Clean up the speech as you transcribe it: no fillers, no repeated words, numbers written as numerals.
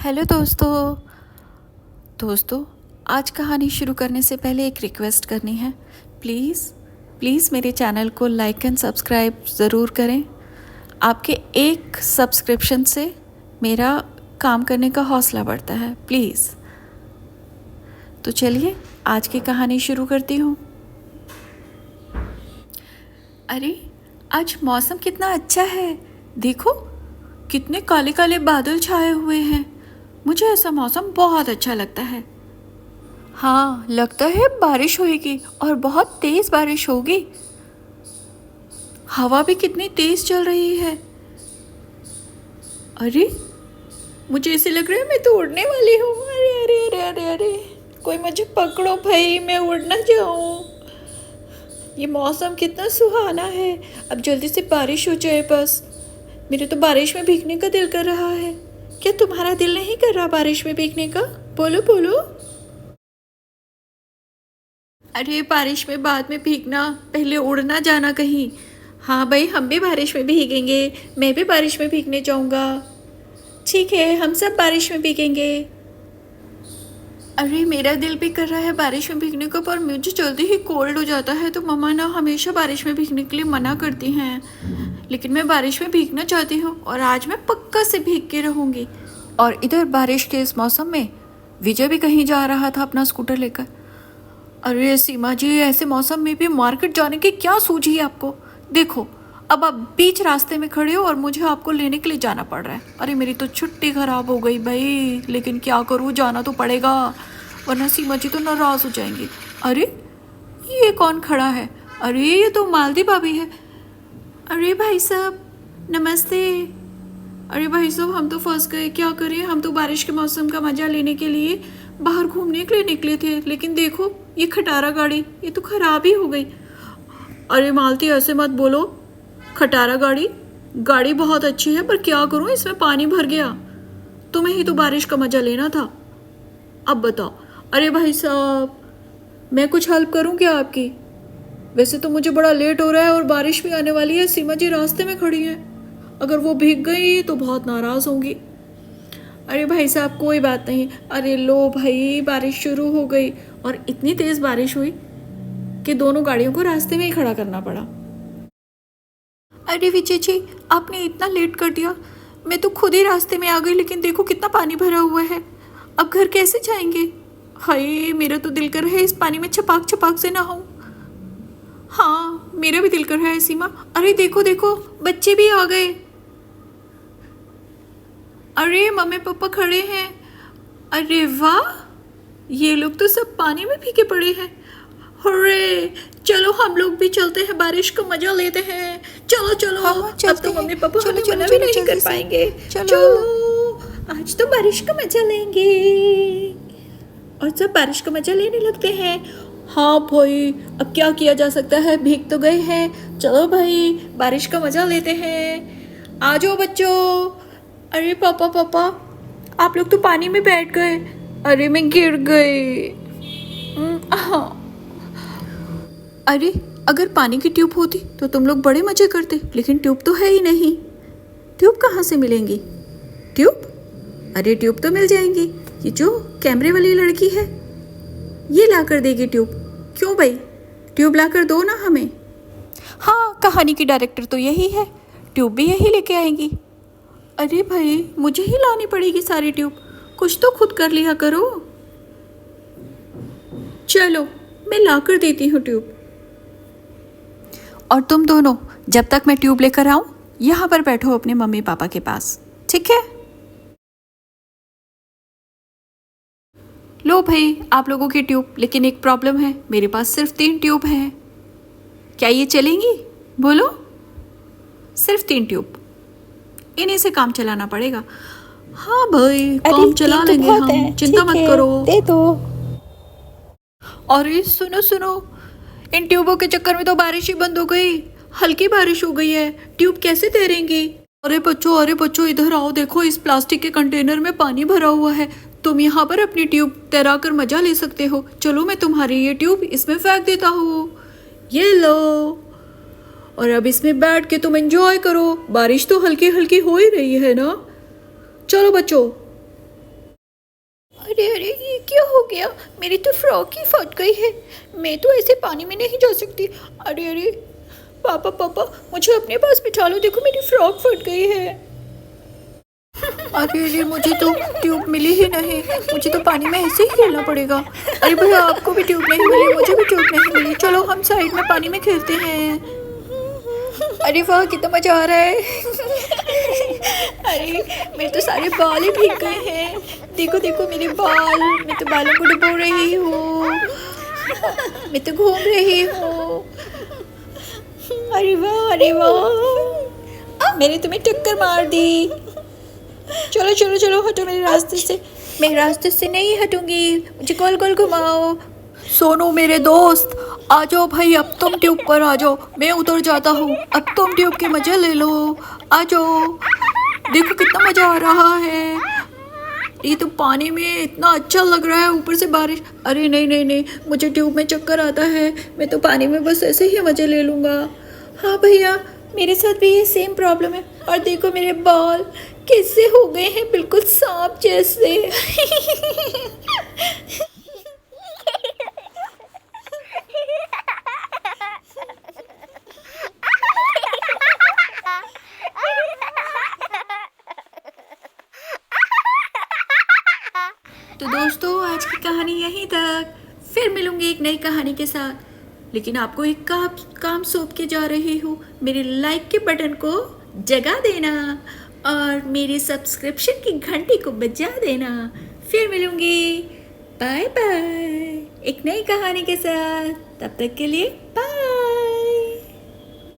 Hello दोस्तों आज कहानी शुरू करने से पहले एक रिक्वेस्ट करनी है। प्लीज़ मेरे चैनल को लाइक एंड सब्सक्राइब ज़रूर करें। आपके एक सब्सक्रिप्शन से मेरा काम करने का हौसला बढ़ता है। प्लीज़ तो चलिए आज की कहानी शुरू करती हूँ। अरे आज मौसम कितना अच्छा है, देखो कितने काले काले बादल छाए हुए हैं। मुझे ऐसा मौसम बहुत अच्छा लगता है। हाँ, लगता है बारिश होगी और बहुत तेज़ बारिश होगी। हवा भी कितनी तेज़ चल रही है। अरे मुझे ऐसे लग रहा है मैं तो उड़ने वाली हूँ। अरे अरे अरे अरे अरे कोई मुझे पकड़ो भाई, मैं उड़ ना जाऊँ। ये मौसम कितना सुहाना है, अब जल्दी से बारिश हो जाए बस। मेरे तो बारिश में भीगने का दिल कर रहा है। क्या तुम्हारा दिल नहीं कर रहा बारिश में भीगने का? बोलो बोलो। अरे बारिश में बाद में भीगना, पहले उड़ना जाना कहीं। हाँ भाई, हम भी बारिश में भीगेंगे। मैं भी बारिश में भीगने जाऊँगा। ठीक है, हम सब बारिश में भीगेंगे। अरे मेरा दिल भी कर रहा है बारिश में भीगने को, पर मुझे जल्दी ही कोल्ड हो जाता है, तो मम्मा ना हमेशा बारिश में भीगने के लिए मना करती हैं। लेकिन मैं बारिश में भीगना चाहती हूँ और आज मैं पक्का से भीग के रहूँगी। और इधर बारिश के इस मौसम में विजय भी कहीं जा रहा था अपना स्कूटर लेकर। अरे सीमा जी, ऐसे मौसम में भी मार्केट जाने की क्या सूझी आपको? देखो अब आप बीच रास्ते में खड़े हो और मुझे आपको लेने के लिए जाना पड़ रहा है। अरे मेरी तो छुट्टी ख़राब हो गई भाई, लेकिन क्या करूँ, जाना तो पड़ेगा वरना सीमा जी तो नाराज़ हो जाएंगी। अरे ये कौन खड़ा है? अरे ये तो मालती भाभी है। अरे भाई साहब नमस्ते। अरे भाई साहब हम तो फंस गए, क्या करें। हम तो बारिश के मौसम का मज़ा लेने के लिए बाहर घूमने के लिए निकले थे, लेकिन देखो ये खटारा गाड़ी ये तो ख़राब ही हो गई। अरे मालती ऐसे मत बोलो, खटारा गाड़ी बहुत अच्छी है, पर क्या करूँ इसमें पानी भर गया। तुम्हें ही तो बारिश का मज़ा लेना था, अब बताओ। अरे भाई साहब मैं कुछ हेल्प करूँ क्या आपकी? वैसे तो मुझे बड़ा लेट हो रहा है और बारिश भी आने वाली है। सीमा जी रास्ते में खड़ी हैं, अगर वो भीग गई तो बहुत नाराज़ होंगी। अरे भाई साहब कोई बात नहीं। अरे लो भाई, बारिश शुरू हो गई और इतनी तेज़ बारिश हुई कि दोनों गाड़ियों को रास्ते में ही खड़ा करना पड़ा। अरे विजय जी आपने इतना लेट कर दिया, मैं तो खुद ही रास्ते में आ गई, लेकिन देखो कितना पानी भरा हुआ है। अब घर कैसे जाएंगे? हाय मेरा तो दिल कर रहा है इस पानी में छपाक छपाक से नहाऊं। हाँ मेरा भी दिल कर रहा है सीमा। अरे देखो देखो बच्चे भी आ गए। अरे मम्मी पापा खड़े हैं। अरे वाह, ये लोग तो सब पानी में भीगे पड़े हैं। अरे चलो हम लोग भी चलते हैं, बारिश का मजा लेते हैं। चलो चलो। हाँ, अब तो मम्मी पापा हमें मना भी नहीं कर पाएंगे। चलो आज तो बारिश का मजा लेंगे। और सब बारिश का मजा लेने लगते हैं। हाँ भाई अब क्या किया जा सकता है, भीग तो गए हैं। चलो भाई बारिश का मजा लेते हैं, आ जाओ बच्चों। अरे पापा आप लोग तो पानी में बैठ गए। अरे मैं गिर गई। हाँ अरे अगर पानी की ट्यूब होती तो तुम लोग बड़े मजे करते, लेकिन ट्यूब तो है ही नहीं। ट्यूब कहाँ से मिलेंगी? ट्यूब? अरे ट्यूब तो मिल जाएंगी, ये जो कैमरे वाली लड़की है ये ला कर देगी ट्यूब। क्यों भाई, ट्यूब ला कर दो ना हमें। हाँ कहानी की डायरेक्टर तो यही है, ट्यूब भी यही लेके आएंगी। अरे भाई मुझे ही लानी पड़ेगी सारी ट्यूब, कुछ तो खुद कर लिया करो। चलो मैं ला कर देती हूँ ट्यूब। और तुम दोनों जब तक मैं ट्यूब लेकर आऊं यहाँ पर बैठो अपने मम्मी पापा के पास, ठीक है? लो भाई आप लोगों की ट्यूब, लेकिन एक प्रॉब्लम है, मेरे पास सिर्फ 3 ट्यूब हैं। क्या ये चलेंगी? बोलो। सिर्फ 3 ट्यूब, इन्हीं से काम चलाना पड़ेगा। हाँ भाई काम चला लेंगे हम, चिंता मत करो। दे दो। अरे सुनो, इन ट्यूबों के चक्कर में तो बारिश ही बंद हो गई। हल्की बारिश हो गई है, ट्यूब कैसे तैरेंगी? अरे बच्चों इधर आओ, देखो इस प्लास्टिक के कंटेनर में पानी भरा हुआ है। तुम यहाँ पर अपनी ट्यूब तैरा कर मजा ले सकते हो। चलो मैं तुम्हारी ये ट्यूब इसमें फेंक देता हूँ, ये लो। और अब इसमें बैठ के तुम एंजॉय करो, बारिश तो हल्की हल्की हो ही रही है ना। चलो बच्चों अरे अरे, ये क्या हो गया? मेरी तो फ्रॉक ही फट गई है। मैं तो ऐसे पानी में नहीं जा सकती। अरे अरे, पापा पापा, मुझे अपने पास बिठा लो, देखो मेरी फ्रॉक फट गई है। अरे अरे, मुझे तो ट्यूब मिली ही नहीं, मुझे तो पानी में ऐसे ही खेलना पड़ेगा। अरे भैया, आपको भी ट्यूब नहीं मिली, मुझे भी ट्यूब नहीं मिली, चलो हम साइड में पानी में खेलते हैं। अरे वाह, कितना मजा आ रहा है। अरे मेरे तो सारे बाल ही भीग गए हैं, देखो देखो मेरे बाल, मैं तो बालों को डुबो रही हूँ, मैं तो घूम रही हूँ। अरे वाह, अरे वाह, मैंने तुम्हें टक्कर मार दी। चलो चलो चलो, हटो मेरे रास्ते से। मैं रास्ते से नहीं हटूंगी, मुझे गोल गोल घुमाओ। सोनू मेरे दोस्त, आ जाओ भाई, अब तुम ट्यूब पर आ जाओ, मैं उतर जाता हूँ, अब तुम ट्यूब के मजे ले लो, आ जाओ। देखो कितना मजा आ रहा है, ये तो पानी में इतना अच्छा लग रहा है, ऊपर से बारिश। अरे नहीं नहीं नहीं, मुझे ट्यूब में चक्कर आता है, मैं तो पानी में बस ऐसे ही मजे ले लूँगा। हाँ भैया, मेरे साथ भी ये सेम प्रॉब्लम है, और देखो मेरे बाल कैसे हो गए हैं, बिल्कुल सांप जैसे। तो दोस्तों, आज की कहानी यहीं तक, फिर मिलूंगी एक नई कहानी के साथ। लेकिन आपको एक काम सौंप के जा रही हूँ, मेरे लाइक के बटन को जगा देना और मेरे सब्सक्रिप्शन की घंटी को बजा देना। फिर मिलूंगी, बाय बाय, एक नई कहानी के साथ। तब तक के लिए